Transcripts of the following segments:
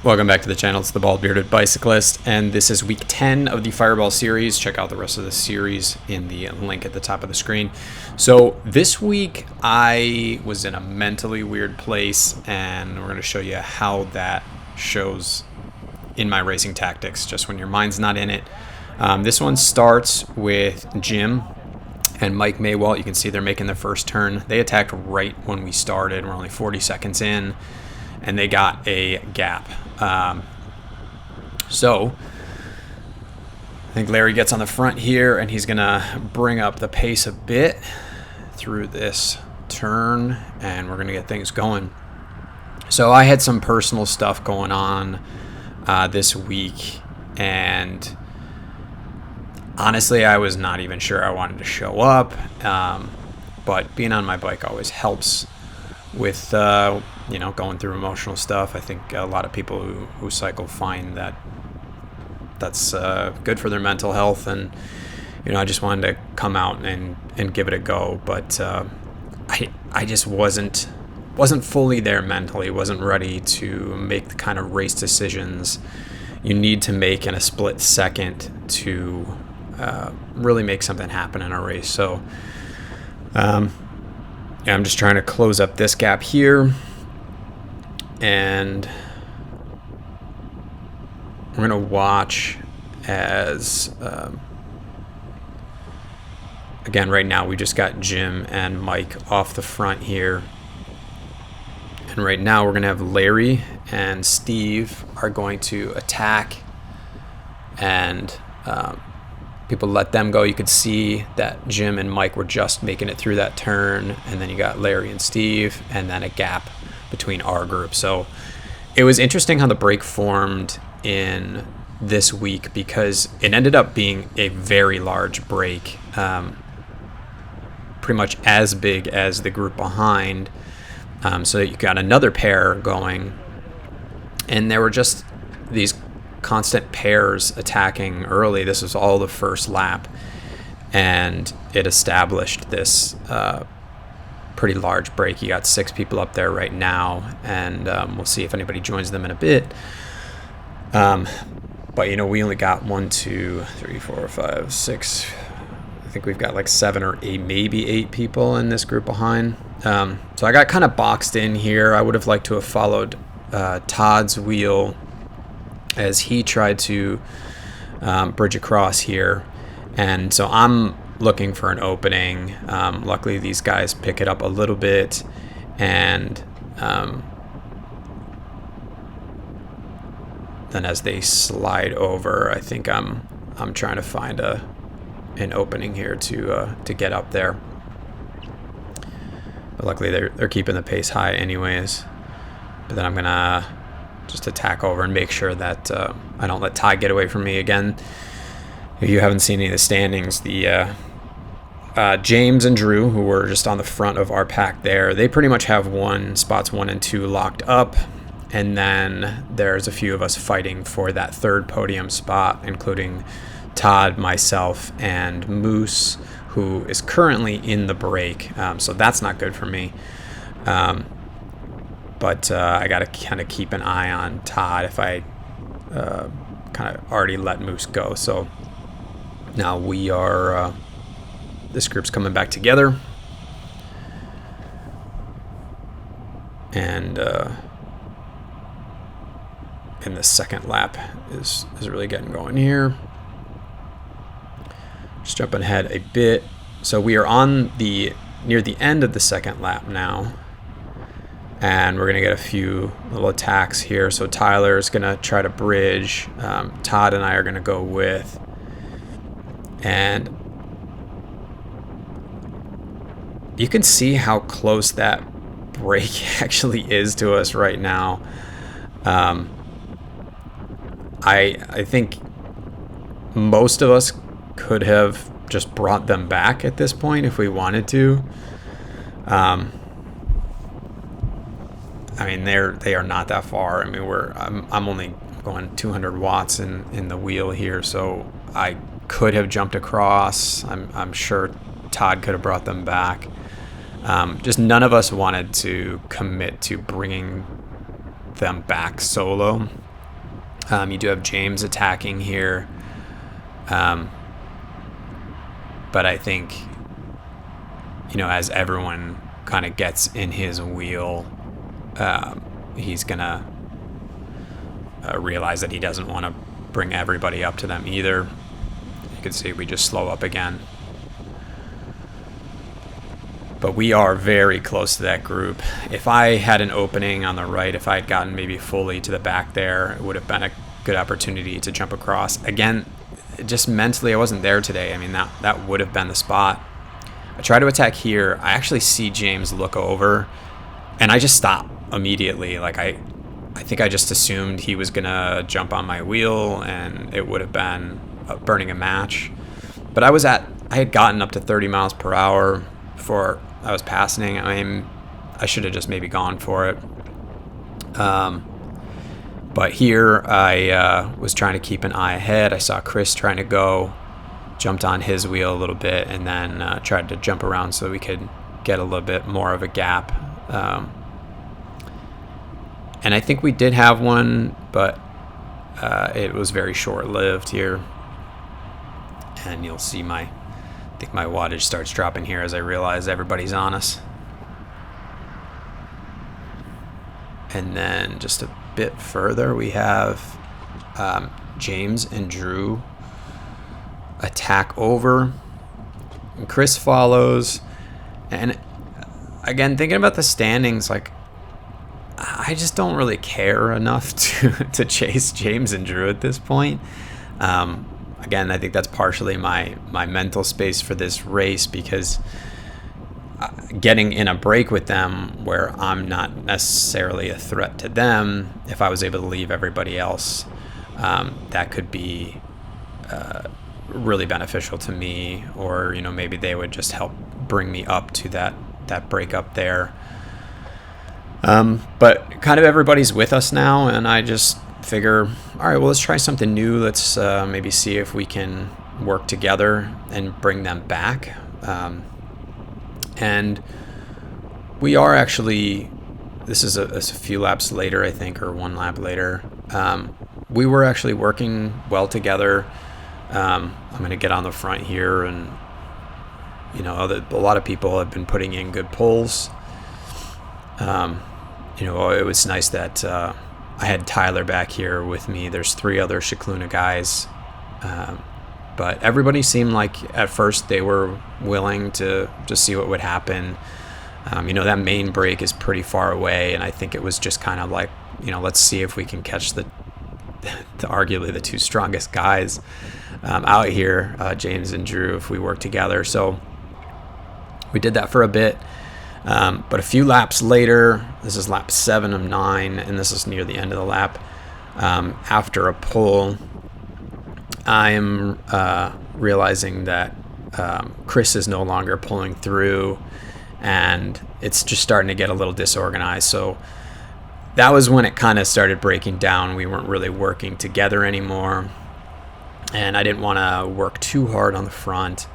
Welcome back to the channel. It's the Bald Bearded Bicyclist, and this is week 10 of the Fireball series. Check out the rest of the series in the link at the top of the screen. So this week I was in a mentally weird place, and we're going to show you how that shows in my racing tactics, just when your mind's not in it. This one starts with Jim and Mike Maywalt. You can see they're making their first turn. They attacked right when we started. We're only 40 seconds in, and they got a gap. So I think Larry gets on the front here, and he's gonna bring up the pace a bit through this turn, and we're gonna get things going. So I had some personal stuff going on this week, and honestly I was not even sure I wanted to show up, but being on my bike always helps with going through emotional stuff. I think a lot of people who cycle find that that's good for their mental health, and I just wanted to come out and give it a go, but I just wasn't fully there mentally, wasn't ready to make the kind of race decisions you need to make in a split second to really make something happen in a race. So I'm just trying to close up this gap here, and we're going to watch as, again, right now we just got Jim and Mike off the front here. And right now we're going to have Larry and Steve are going to attack, and people let them go. You could see that Jim and Mike were just making it through that turn, and then you got Larry and Steve, and then a gap between our group. So it was interesting how the break formed in this week, because it ended up being a very large break, pretty much as big as the group behind. So you got another pair going, and there were just these constant pairs attacking early. This was all the first lap, and it established this pretty large break. You got 6 people up there right now, and we'll see if anybody joins them in a bit. But we only got 1, 2, 3, 4, 5, 6. I think we've got like 7 or 8, maybe 8 people in this group behind. So I got kind of boxed in here. I would have liked to have followed Todd's wheel as he tried to bridge across here, and so I'm looking for an opening. Luckily these guys pick it up a little bit, and then as they slide over, I think I'm trying to find an opening here to get up there. But luckily they're keeping the pace high anyways. But then I'm gonna just attack over and make sure that I don't let Ty get away from me again. If you haven't seen any of the standings, the James and Drew, who were just on the front of our pack there, they pretty much have spots 1 and 2 locked up, and then there's a few of us fighting for that third podium spot, including Todd, myself, and Moose, who is currently in the break, so that's not good for me. But I got to kind of keep an eye on Todd if I kind of already let Moose go. So now we are, this group's coming back together. And in the second lap is really getting going here. Just jumping ahead a bit. So we are near the end of the second lap now. And we're going to get a few little attacks here. So Tyler's going to try to bridge. Todd and I are going to go with. And you can see how close that break actually is to us right now. I think most of us could have just brought them back at this point if we wanted to. I mean, they are not that far. I mean, I'm only going 200 watts in the wheel here, so I could have jumped across. I'm sure Todd could have brought them back. Just none of us wanted to commit to bringing them back solo. You do have James attacking here. But I think, as everyone kind of gets in his wheel, he's going to realize that he doesn't want to bring everybody up to them either. You can see we just slow up again. But we are very close to that group. If I had an opening on the right, if I had gotten maybe fully to the back there, it would have been a good opportunity to jump across. Again, just mentally, I wasn't there today. I mean, that would have been the spot. I try to attack here. I actually see James look over, and I just stop immediately. Like, I think I just assumed he was going to jump on my wheel, and it would have been burning a match. But I had gotten up to 30 miles per hour before I was passing. I should have just maybe gone for it. But here I was trying to keep an eye ahead. I saw Chris trying to go, jumped on his wheel a little bit, and then tried to jump around so we could get a little bit more of a gap. And I think we did have one, but it was very short-lived here. And you'll see I think my wattage starts dropping here as I realize everybody's on us. And then just a bit further, we have James and Drew attack over. And Chris follows. And again, thinking about the standings, like, I just don't really care enough to chase James and Drew at this point. Again, I think that's partially my mental space for this race, because getting in a break with them where I'm not necessarily a threat to them, if I was able to leave everybody else, that could be really beneficial to me, or maybe they would just help bring me up to that break up there. But kind of everybody's with us now, and I just figure, all right, well, let's try something new. Let's maybe see if we can work together and bring them back. And we are actually, this is a few laps later, I think, or one lap later. We were actually working well together. I'm going to get on the front here, and a lot of people have been putting in good pulls. It was nice that I had Tyler back here with me. There's 3 other Chicluna guys. But everybody seemed like at first they were willing to just see what would happen. That main break is pretty far away, and I think it was just kind of like, let's see if we can catch the arguably the 2 strongest guys out here, James and Drew, if we work together. So we did that for a bit. But a few laps later, this is lap 7 of 9, and this is near the end of the lap, after a pull, I'm realizing that Chris is no longer pulling through, and it's just starting to get a little disorganized. So that was when it kind of started breaking down. We weren't really working together anymore, and I didn't want to work too hard on the front.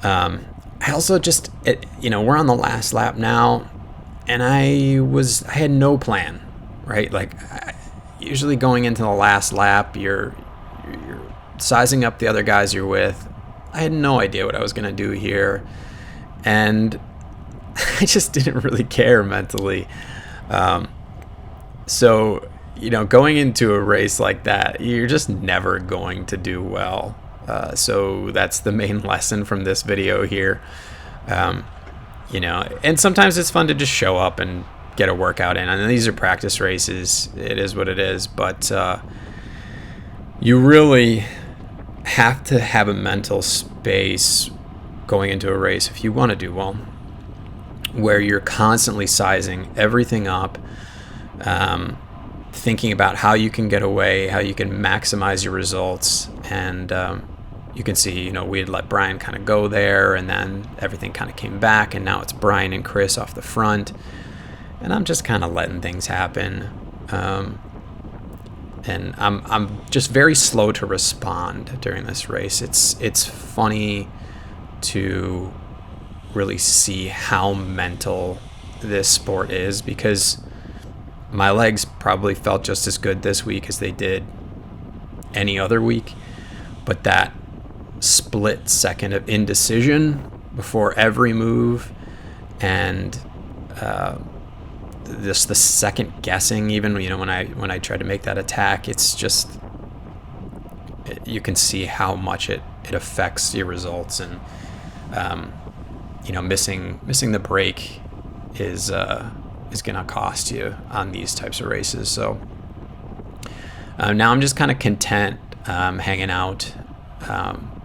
I also just, we're on the last lap now, and I had no plan, right? Like, usually going into the last lap, you're sizing up the other guys you're with. I had no idea what I was going to do here, and I just didn't really care mentally. So, going into a race like that, you're just never going to do well. So that's the main lesson from this video here. And sometimes it's fun to just show up and get a workout in. And these are practice races. It is what it is. But you really have to have a mental space going into a race if you want to do well, where you're constantly sizing everything up, thinking about how you can get away, how you can maximize your results. And you can see, we had let Brian kind of go there, and then everything kind of came back, and now it's Brian and Chris off the front, and I'm just kind of letting things happen. And I'm just very slow to respond during this race. It's funny to really see how mental this sport is, because My legs probably felt just as good this week as they did any other week, but that split second of indecision before every move, and the second guessing, even when I tried to make that attack, it's just, you can see how much it affects your results. And missing the break is gonna cost you on these types of races. So now I'm just kind of content hanging out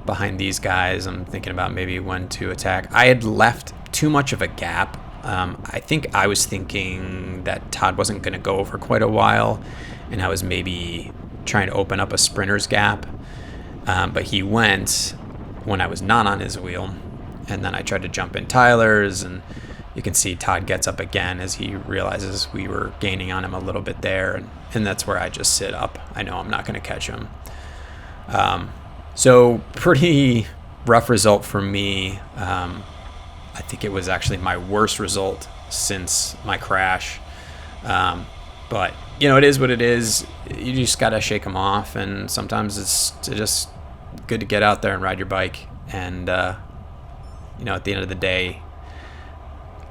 behind these guys. I'm thinking about maybe when to attack. I had left too much of a gap. I think I was thinking that Todd wasn't going to go for quite a while, and I was maybe trying to open up a sprinter's gap. But he went when I was not on his wheel, and then I tried to jump in Tyler's, and you can see Todd gets up again as he realizes we were gaining on him a little bit there, and that's where I just sit up. I know I'm not going to catch him. So pretty rough result for me. I think it was actually my worst result since my crash. But, it is what it is. You just got to shake them off. And sometimes it's just good to get out there and ride your bike. And, at the end of the day,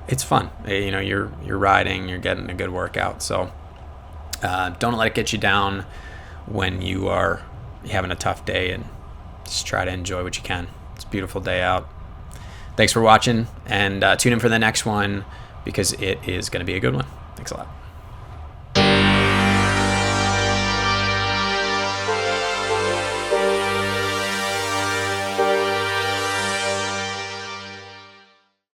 it's fun. You're riding, you're getting a good workout. So don't let it get you down when you're having a tough day, and just try to enjoy what you can. It's a beautiful day out. Thanks for watching, and tune in for the next one, because it is going to be a good one. Thanks a lot.